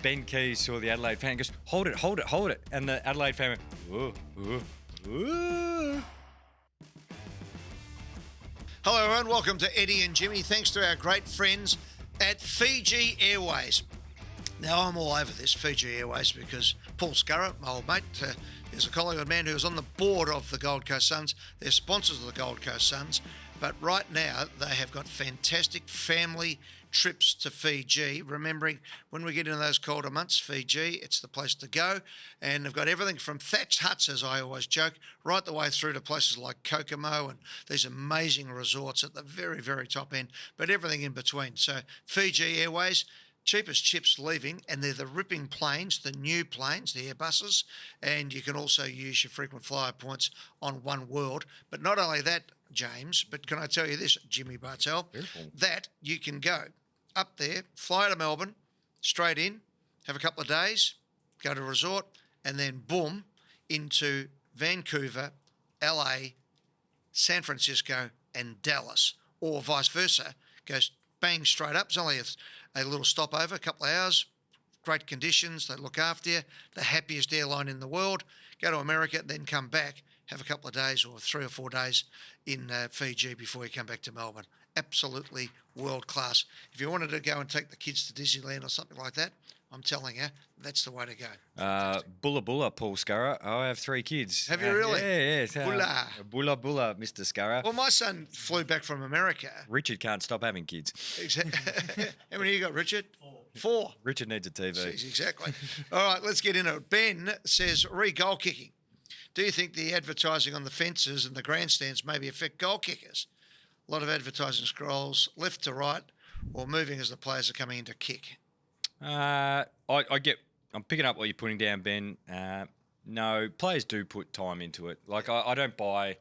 Ben Keys saw the Adelaide fan and goes, hold it, hold it, hold it. And the Adelaide fan went, ooh. Hello everyone, welcome to Eddie and Jimmy. Thanks to our great friends at Fiji Airways. Now I'm all over this Fiji Airways because Paul Scurra, my old mate, is a colleague of man who is on the board of the Gold Coast Suns. They're sponsors of the Gold Coast Suns, but right now they have got fantastic family trips to Fiji. Remembering when we get into those colder months, Fiji, it's the place to go. And they've got everything from thatched huts, as I always joke, right the way through to places like Kokomo and these amazing resorts at the very, very top end, but everything in between. So Fiji Airways, cheapest chips leaving, and they're the ripping planes, the new planes, the Airbuses, and you can also use your frequent flyer points on One World. But not only that, James, but can I tell you this, Jimmy Bartel, that you can go up there, fly to Melbourne, straight in, have a couple of days, go to a resort, and then boom, into Vancouver, LA, San Francisco, and Dallas, or vice versa. Goes bang straight up. It's only a little stopover, a couple of hours, great conditions, they look after you, the happiest airline in the world. Go to America, then come back, have a couple of days or 3 or 4 days in Fiji before you come back to Melbourne. Absolutely world class. If you wanted to go and take the kids to Disneyland or something like that, I'm telling you, that's the way to go. Bulla Bulla, Paul Scurra. I have 3 kids. Have you really? Yeah. Bulla. Bulla Bulla, Mr. Scurra. Well, my son flew back from America. Richard can't stop having kids. Exactly. How many you got, Richard? 4. Richard needs a TV. Jeez, exactly. All right, let's get into it. Ben says, goal kicking. Do you think the advertising on the fences and the grandstands maybe affect goal kickers? A lot of advertising scrolls left to right or moving as the players are coming in to kick. I'm picking up what you're putting down, Ben. No, players do put time into it. Like I don't buy,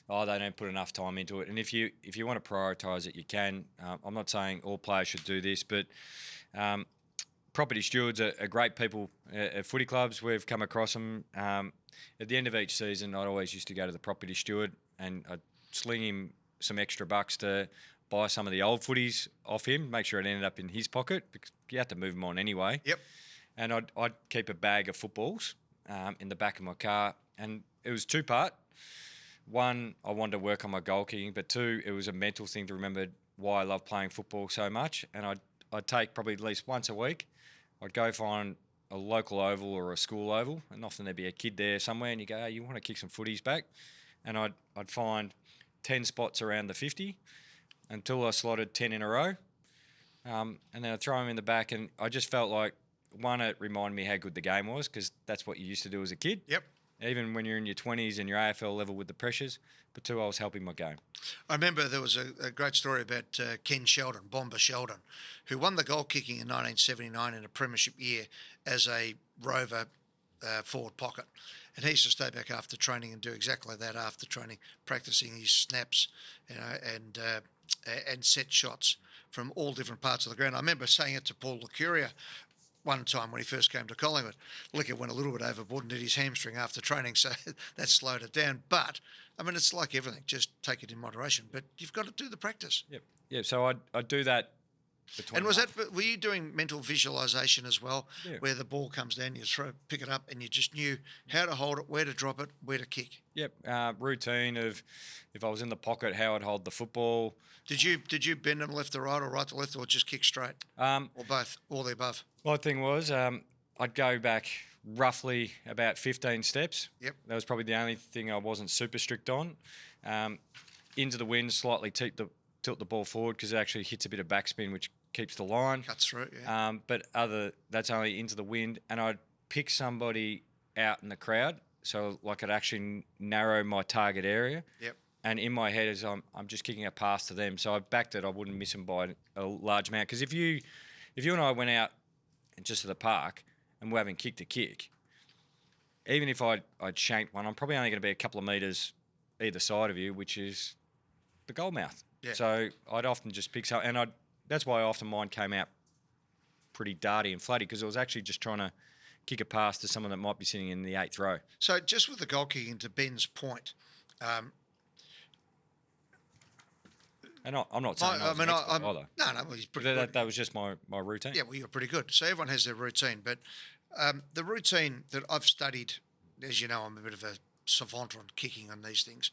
they don't put enough time into it. And if you want to prioritise it, you can. I'm not saying all players should do this, but property stewards are great people at footy clubs. We've come across them. At the end of each season, I'd always used to go to the property steward and I'd sling him some extra bucks to buy some of the old footies off him, make sure it ended up in his pocket because you had to move them on anyway. Yep. And I'd keep a bag of footballs in the back of my car, and it was 2-part. 1, I wanted to work on my goal kicking, but 2, it was a mental thing to remember why I love playing football so much. And I'd take probably at least once a week, I'd go find a local oval or a school oval, and often there'd be a kid there somewhere, and you go, hey, you want to kick some footies back? And I'd find 10 spots around the 50 until I slotted 10 in a row. And then I'd throw them in the back, and I just felt like, 1, it reminded me how good the game was because that's what you used to do as a kid. Yep. Even when you're in your 20s and your AFL level with the pressures. But 2, I was helping my game. I remember there was a great story about Ken Sheldon, Bomber Sheldon, who won the goal kicking in 1979 in a premiership year as a rover forward pocket. And he used to stay back after training and do exactly that after training, practicing his snaps, and set shots from all different parts of the ground. I remember saying it to Paul Licuria one time when he first came to Collingwood. Licker went a little bit overboard and did his hamstring after training, so that slowed it down. But, I mean, it's like everything. Just take it in moderation. But you've got to do the practice. Yep. So I'd do that. And were you doing mental visualisation as well, where the ball comes down, you pick it up, and you just knew how to hold it, where to drop it, where to kick? Yep. Routine of if I was in the pocket, how I'd hold the football. Did you bend them left to right or right to left, or just kick straight? Or both, all the above? My thing was I'd go back roughly about 15 steps. Yep. That was probably the only thing I wasn't super strict on. Into the wind, slightly tilt the ball forward because it actually hits a bit of backspin, which keeps the line. Cuts through, yeah. But that's only into the wind, and I'd pick somebody out in the crowd, so like I'd actually narrow my target area. Yep. And in my head is I'm just kicking a pass to them, so I backed it. I wouldn't miss them by a large amount because if you and I went out just to the park and we're having kick to kick, even if I'd shanked one, I'm probably only going to be a couple of metres either side of you, which is the goal mouth. Yeah. So I'd often just pick something, and that's why often mine came out pretty darty and flatty because I was actually just trying to kick a pass to someone that might be sitting in the 8th row. So just with the goal kicking, to Ben's point, And I'm not saying I was an expert either. No, well, he's pretty good. That was just my routine. Yeah, well, you're pretty good. So everyone has their routine, but the routine that I've studied, as you know, I'm a bit of a savant on kicking on these things,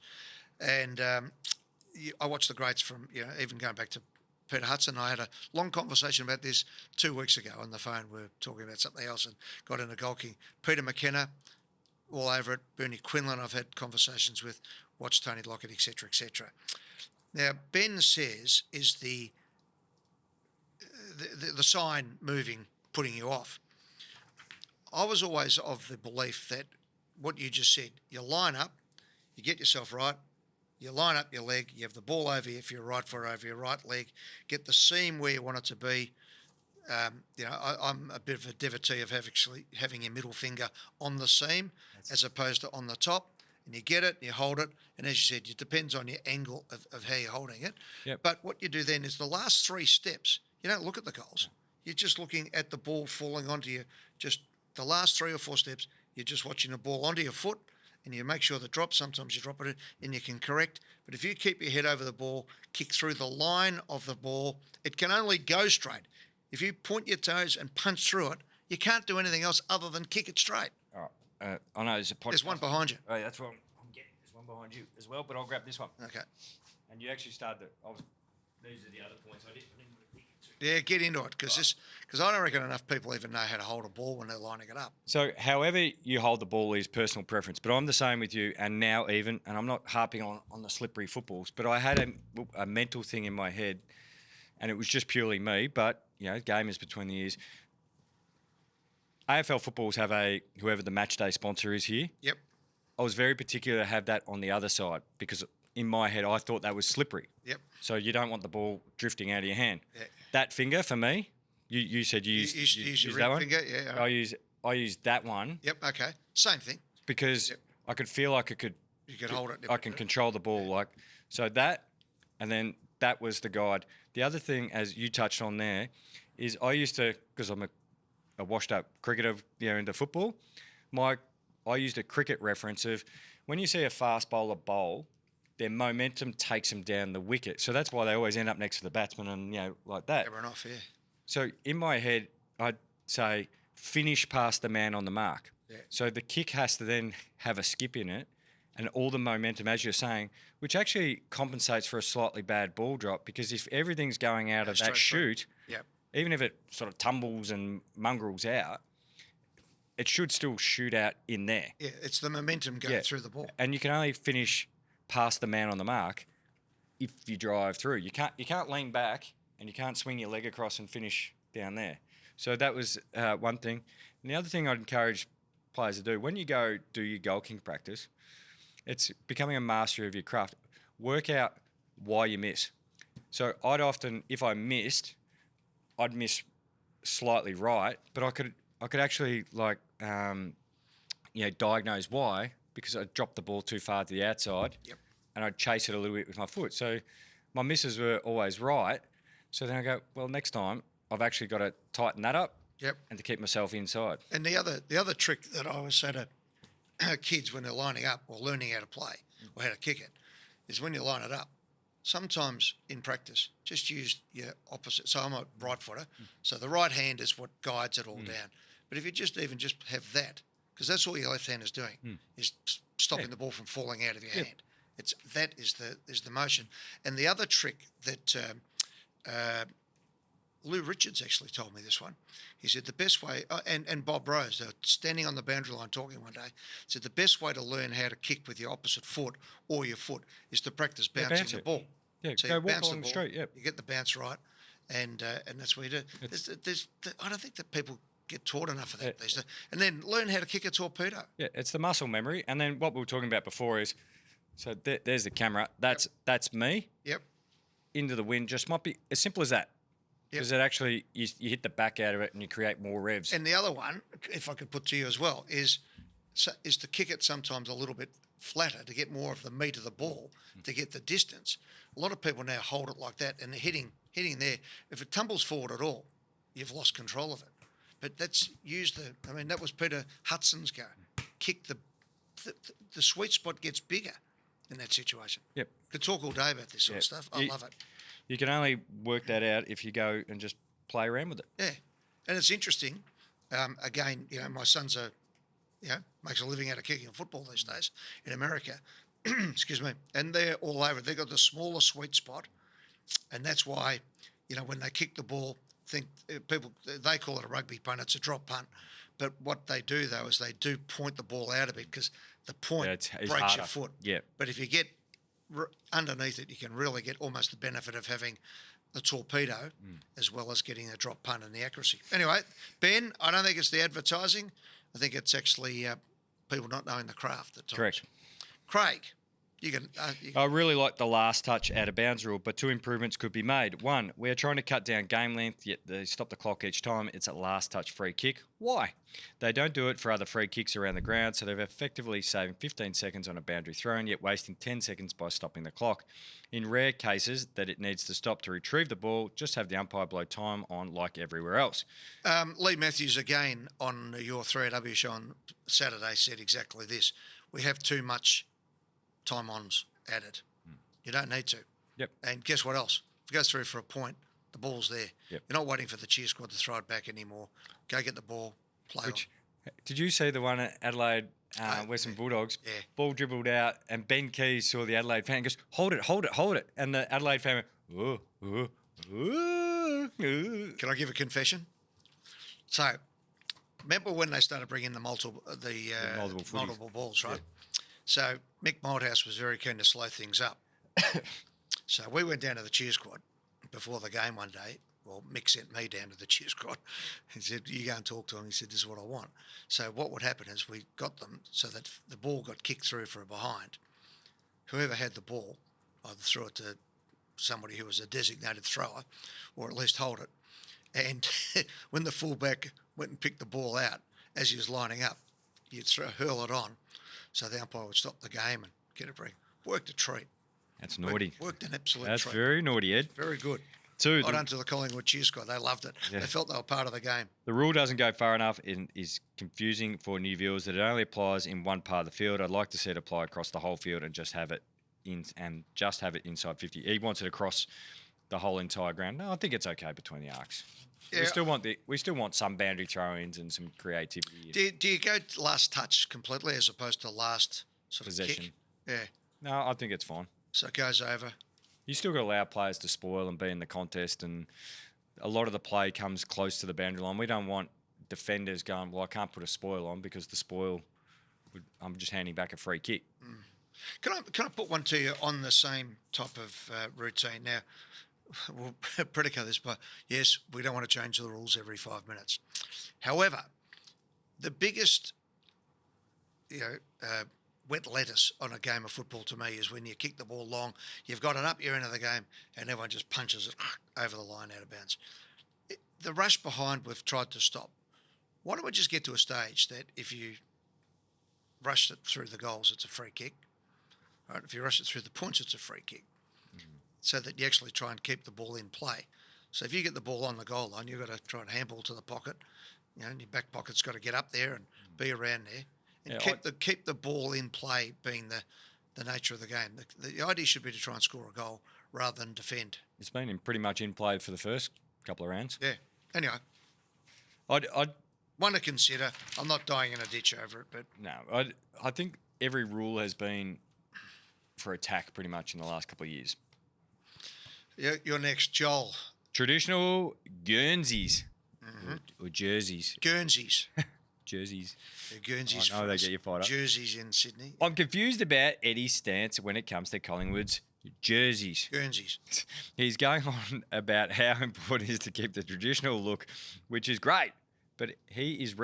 and I watch the greats from, even going back to Peter Hudson. I had a long conversation about this 2 weeks ago on the phone. We were talking about something else and got into goal kicking. Peter McKenna, all over it. Bernie Quinlan, I've had conversations with. Watch Tony Lockett, etc., etc. Now, Ben says is the sign moving, putting you off. I was always of the belief that what you just said, you line up, you get yourself right, you line up your leg, you have the ball over you if you're right foot over your right leg, get the seam where you want it to be. I'm a bit of a devotee of having your middle finger on the seam as opposed to on the top. And you get it, you hold it, and as you said, it depends on your angle of how you're holding it. Yep. But what you do then is the last 3 steps, you don't look at the goals. You're just looking at the ball falling onto you. Just the last 3 or 4 steps, you're just watching the ball onto your foot, and you make sure the drop, sometimes you drop it and you can correct. But if you keep your head over the ball, kick through the line of the ball, it can only go straight. If you point your toes and punch through it, you can't do anything else other than kick it straight. I know there's a podcast. There's one behind you. Oh, yeah, that's what I'm getting. There's one behind you as well, but I'll grab this one. Okay. And you actually started. These are the other points I didn't Yeah, get into it because I don't reckon enough people even know how to hold a ball when they're lining it up. So, however you hold the ball is personal preference, but I'm the same with you. And now, and I'm not harping on the slippery footballs, but I had a mental thing in my head, and it was just purely me. But game is between the ears. AFL footballs have whoever the match day sponsor is here. Yep. I was very particular to have that on the other side because in my head I thought that was slippery. Yep. So you don't want the ball drifting out of your hand. Yeah. That finger for me, you said you use your that one. finger, yeah. Right. I use that one. Yep. Okay. Same thing. Because I could feel like you could hold it. I can control the ball so that, and then that was the guide. The other thing, as you touched on there, is I used to, because I'm a washed-up cricketer, into football. I used a cricket reference of when you see a fast bowler bowl, their momentum takes them down the wicket. So that's why they always end up next to the batsman and like that. Run off, yeah. So in my head, I'd say finish past the man on the mark. Yeah. So the kick has to then have a skip in it, and all the momentum, as you're saying, which actually compensates for a slightly bad ball drop because if everything's going out of that shoot. Yep. Even if it sort of tumbles and mongrels out, it should still shoot out in there. Yeah, it's the momentum going through the ball. And you can only finish past the man on the mark if you drive through. You can't lean back and you can't swing your leg across and finish down there. So that was one thing. And the other thing I'd encourage players to do, when you go do your goal kicking practice, it's becoming a master of your craft. Work out why you miss. So I'd often, if I missed, I'd miss slightly right, but I could actually diagnose why because I dropped the ball too far to the outside. Yep. And I'd chase it a little bit with my foot. So my misses were always right. So then I go, well, next time I've actually got to tighten that up. Yep. And to keep myself inside. And the other trick that I always say to kids when they're lining up or learning how to play or how to kick it is when you line it up. Sometimes in practice, just use your opposite. So I'm a right footer, so the right hand is what guides it all down. But if you just have that, because that's all your left hand is doing, is stopping the ball from falling out of your hand. That is the motion. And the other trick that Lou Richards actually told me this one. He said the best way, and Bob Rose, they were standing on the boundary line talking one day, said the best way to learn how to kick with your opposite foot or your foot is to practice bouncing the ball. Yeah, so go walk along the street, you get the bounce right, and that's what you do. I don't think that people get taught enough of that these days. And then learn how to kick a torpedo. Yeah, it's the muscle memory. And then what we were talking about before is, so there's the camera. That's me. Yep. Into the wind. Just might be as simple as that. Because it actually, you hit the back out of it and you create more revs. And the other one, if I could put to you as well, is to kick it sometimes a little bit flatter to get more of the meat of the ball, to get the distance. A lot of people now hold it like that and they're hitting there. If it tumbles forward at all, you've lost control of it. But that was Peter Hudson's go. Kick the sweet spot gets bigger in that situation. Yep. Could talk all day about this sort of stuff. I love it. You can only work that out if you go and just play around with it. Yeah, and it's interesting. Again, my son's makes a living out of kicking football these days in America. Excuse me, and they're all over. They've got the smaller sweet spot, and that's why, when they kick the ball, they call it a rugby punt. It's a drop punt, but what they do though is they do point the ball out a bit because the point it's breaks harder. your foot. Yeah. But if you get underneath it, you can really get almost the benefit of having the torpedo as well as getting a drop punt and the accuracy. Anyway, Ben, I don't think it's the advertising. I think it's actually people not knowing the craft at times. Correct. Craig, you can. I really like the last touch out of bounds rule, but 2 improvements could be made. 1, we're trying to cut down game length, yet they stop the clock each time. It's a last touch free kick. Why? They don't do it for other free kicks around the ground, so they're effectively saving 15 seconds on a boundary thrown, yet wasting 10 seconds by stopping the clock. In rare cases that it needs to stop to retrieve the ball, just have the umpire blow time on like everywhere else. Lee Matthews, again, on your 3AW show on Saturday, said exactly this. We have too much time-ons added. You don't need to. Yep. And guess what else? If it goes through for a point, the ball's there. Yep. You're not waiting for the cheer squad to throw it back anymore. Go get the ball, play on. Did you see the one at Adelaide Western Bulldogs? Yeah. Ball dribbled out, and Ben Keys saw the Adelaide fan and goes, hold it, hold it, hold it. And the Adelaide fan went, Can I give a confession? So, remember when they started bringing the multiple balls, right? Yeah. So Mick Malthouse was very keen to slow things up. So we went down to the cheer squad before the game one day. Well, Mick sent me down to the cheer squad. He said, you go and talk to him. He said, this is what I want. So what would happen is we got them so that the ball got kicked through for a behind. Whoever had the ball either threw it to somebody who was a designated thrower or at least hold it. And when the fullback went and picked the ball out as he was lining up, you'd hurl it on. So the umpire would stop the game and get a break. Worked a treat. That's naughty. Worked an absolute That's treat. very naughty, Ed. Very good. 2, Well done to the Collingwood cheer squad. They loved it. Yeah. They felt they were part of the game. The rule doesn't go far enough and is confusing for new viewers that it only applies in one part of the field. I'd like to see it apply across the whole field and just have it inside 50. He wants it across the whole entire ground. No, I think it's okay between the arcs. Yeah. We still want some boundary throw-ins and some creativity. Do you go last touch completely as opposed to last sort of Possession. kick? Yeah. No, I think it's fine. So it goes over. You still got to allow players to spoil and be in the contest, and a lot of the play comes close to the boundary line. We don't want defenders going, well, I can't put a spoil on because the spoil, I'm just handing back a free kick. Can I put one to you on the same type of routine? Now, we'll predicate this, but yes, we don't want to change the rules every 5 minutes. However, the biggest, wet lettuce on a game of football to me is when you kick the ball long, you've got it up your end of the game, and everyone just punches it over the line out of bounds. The rush behind we've tried to stop. Why don't we just get to a stage that if you rush it through the goals, it's a free kick? Right? If you rush it through the points, it's a free kick. So that you actually try and keep the ball in play. So if you get the ball on the goal line, you've got to try and handball to the pocket. And your back pocket's got to get up there and be around there. And keep the ball in play being the nature of the game. The idea should be to try and score a goal rather than defend. It's been pretty much in play for the first couple of rounds. Yeah. Anyway, I'd one to consider. I'm not dying in a ditch over it, but no, I think every rule has been for attack pretty much in the last couple of years. You're next, Joel. Traditional Guernseys or jerseys. Guernseys. Jerseys. The Guernseys. I know they get you fired up. Jerseys in Sydney. I'm confused about Eddie's stance when it comes to Collingwood's jerseys. Guernseys. He's going on about how important it is to keep the traditional look, which is great, but he is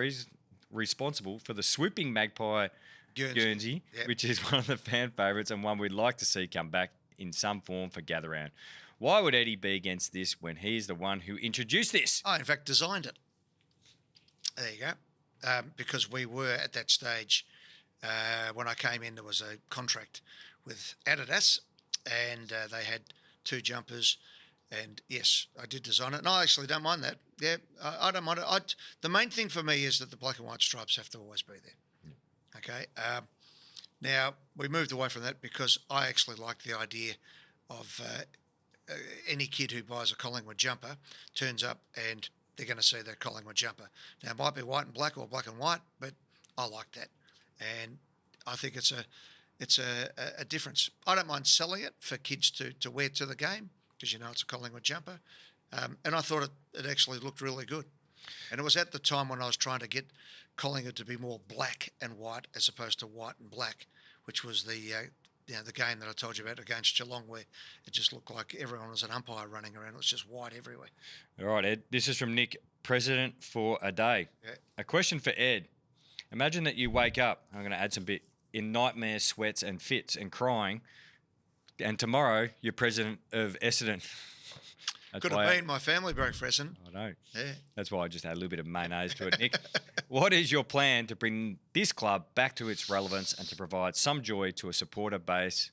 responsible for the swooping Magpie Guernsey, Yep. which is one of the fan favourites and one we'd like to see come back in some form for Gather Round. Why would Eddie be against this when he's the one who introduced this? I, in fact, designed it. There you go. Because we were at that stage, when I came in, there was a contract with Adidas, and they had 2 jumpers. And yes, I did design it. And I actually don't mind that. Yeah, I don't mind it. The main thing for me is that the black and white stripes have to always be there. Yeah. Okay. Now, we moved away from that because I actually like the idea of any kid who buys a Collingwood jumper turns up and they're going to see their Collingwood jumper. Now, it might be white and black or black and white, but I like that. And I think it's a difference. I don't mind selling it for kids to wear to the game because, it's a Collingwood jumper. And I thought it actually looked really good. And it was at the time when I was trying to get Collingwood to be more black and white as opposed to white and black, which was the game that I told you about against Geelong, where it just looked like everyone was an umpire running around. It was just white everywhere. All right, Ed. This is from Nick, president for a day. Yeah. A question for Ed. Imagine that you wake up, I'm going to add some bit, in nightmare sweats and fits and crying, and tomorrow you're president of Essendon. Could have been. My family broke for Essendon. I know. Yeah. That's why I just add a little bit of mayonnaise to it, Nick. What is your plan to bring this club back to its relevance and to provide some joy to a supporter base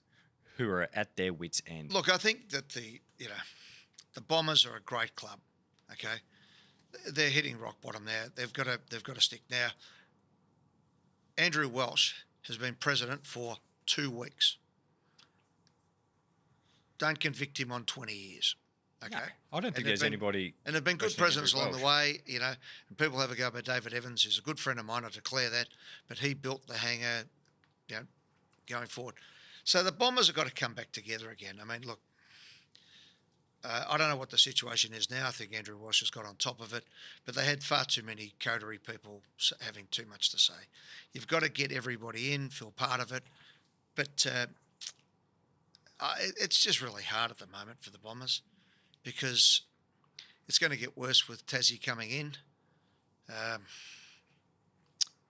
who are at their wits' end? Look, I think that the Bombers are a great club. Okay, they're hitting rock bottom now. They've got to stick now. Andrew Welsh has been president for 2 weeks. Don't convict him on 20 years. Okay. No, I don't think there's anybody. And there have been good presidents along the way, and people have a go about David Evans, who's a good friend of mine, I declare that, but he built the hangar, going forward. So the Bombers have got to come back together again. I mean, look, I don't know what the situation is now. I think Andrew Walsh has got on top of it, but they had far too many coterie people having too much to say. You've got to get everybody in, feel part of it, but it's just really hard at the moment for the Bombers, because it's going to get worse with Tassie coming in.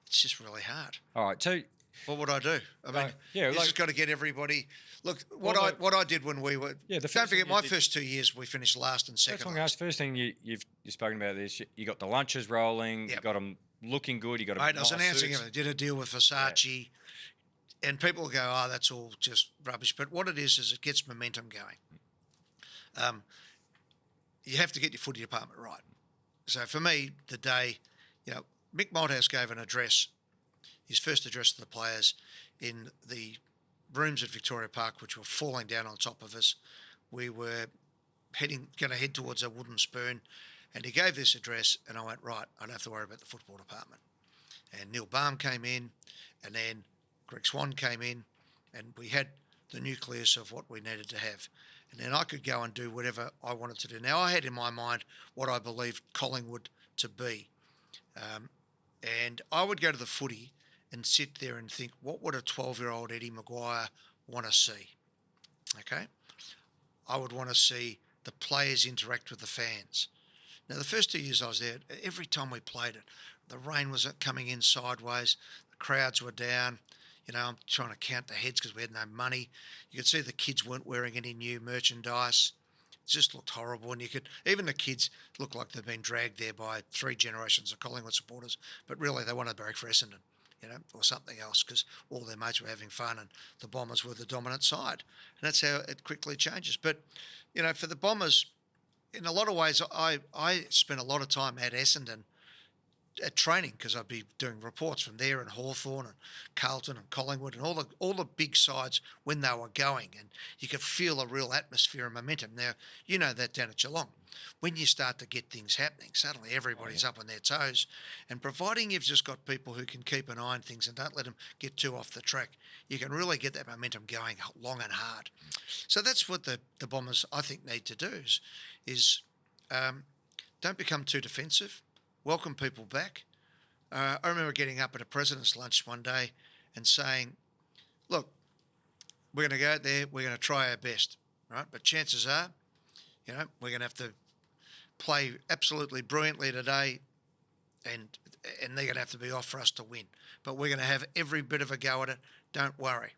It's just really hard. All right, so what would I do? I mean, yeah, you just got to get everybody. Look, what I did when we were. Yeah, don't forget, my first 2 years we finished last and second. That's what I'm asking. First thing you've spoken about this. You got the lunches rolling. Yep. You got them looking good. You got them. Mate, I was announcing it. I did a deal with Versace, and people go, "Oh, that's all just rubbish." But what it is it gets momentum going. You have to get your footy department right. So for me, the day, Mick Malthouse gave an address, his first address to the players, in the rooms at Victoria Park, which were falling down on top of us. We were going to head towards a wooden spoon, and he gave this address, and I went, right, I don't have to worry about the football department. And Neil Baum came in, and then Greg Swan came in, and we had the nucleus of what we needed to have. And then I could go and do whatever I wanted to do. Now, I had in my mind what I believed Collingwood to be. And I would go to the footy and sit there and think, what would a 12-year-old Eddie McGuire want to see? Okay? I would want to see the players interact with the fans. Now, the first 2 years I was there, every time we played it, the rain was coming in sideways, the crowds were down. I'm trying to count the heads because we had no money. You could see the kids weren't wearing any new merchandise. It just looked horrible. And even the kids looked like they'd been dragged there by 3 generations of Collingwood supporters, but really they wanted to break for Essendon, or something else, because all their mates were having fun and the Bombers were the dominant side. And that's how it quickly changes. But, for the Bombers, in a lot of ways, I spent a lot of time at Essendon at training, because I'd be doing reports from there and Hawthorn and Carlton and Collingwood and all the big sides when they were going, and you could feel a real atmosphere and momentum. Now, you know that down at Geelong. When you start to get things happening, suddenly everybody's up on their toes, and providing you've just got people who can keep an eye on things and don't let them get too off the track, you can really get that momentum going long and hard. So that's what the Bombers, I think, need to do is don't become too defensive. Welcome people back. I remember getting up at a president's lunch one day and saying, look, we're going to go out there, we're going to try our best, right? But chances are, we're going to have to play absolutely brilliantly today, and they're going to have to be off for us to win. But we're going to have every bit of a go at it. Don't worry.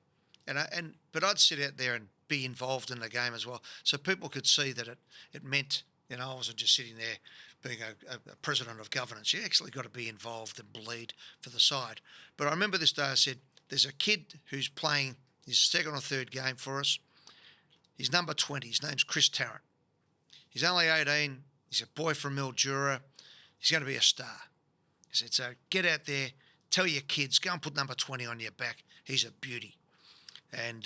But I'd sit out there and be involved in the game as well, so people could see that it meant, I wasn't just sitting there being a president of governance. You actually got to be involved and bleed for the side. But I remember this day I said, there's a kid who's playing his second or third game for us. He's number 20. His name's Chris Tarrant. He's only 18. He's a boy from Mildura. He's going to be a star. I said, so get out there, tell your kids, go and put number 20 on your back. He's a beauty. And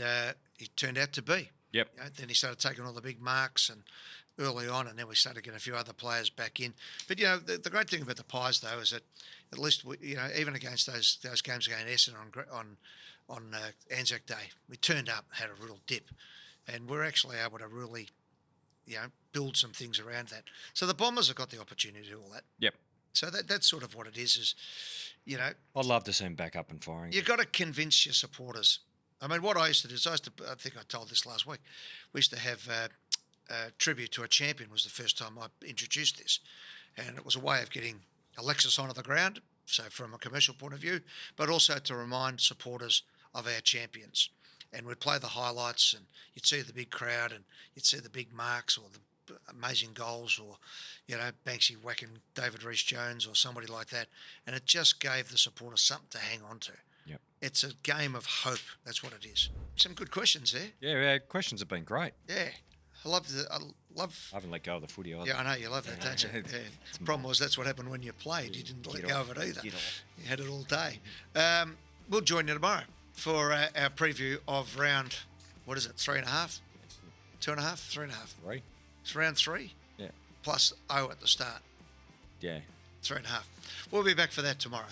he turned out to be. Yep. Then he started taking all the big marks and early on, and then we started getting a few other players back in. But the great thing about the Pies though is that at least even against those games against Essendon on Anzac Day, we turned up, had a real dip, and we're actually able to really build some things around that. So the Bombers have got the opportunity to do all that. Yep. So that's sort of what it is. I'd love to see him back up and firing. You've got to convince your supporters. I mean, what I used to do is I think I told this last week, we used to have a tribute to a champion was the first time I introduced this. And it was a way of getting Alexis onto the ground, so from a commercial point of view, but also to remind supporters of our champions. And we'd play the highlights and you'd see the big crowd and you'd see the big marks or the amazing goals or, Banksy whacking David Rees-Jones or somebody like that. And it just gave the supporters something to hang on to. Yep. It's a game of hope. That's what it is. Some good questions there. Yeah, questions have been great. Yeah. I haven't let go of the footy either. Yeah, I know you love that, don't you? Yeah. The problem was that's what happened when you played. You didn't let go of it either. You had it all day. We'll join you tomorrow for our preview of round, 3.5? 2.5? 3.5? 3. It's round 3? Yeah. Plus O at the start. Yeah. 3.5. We'll be back for that tomorrow.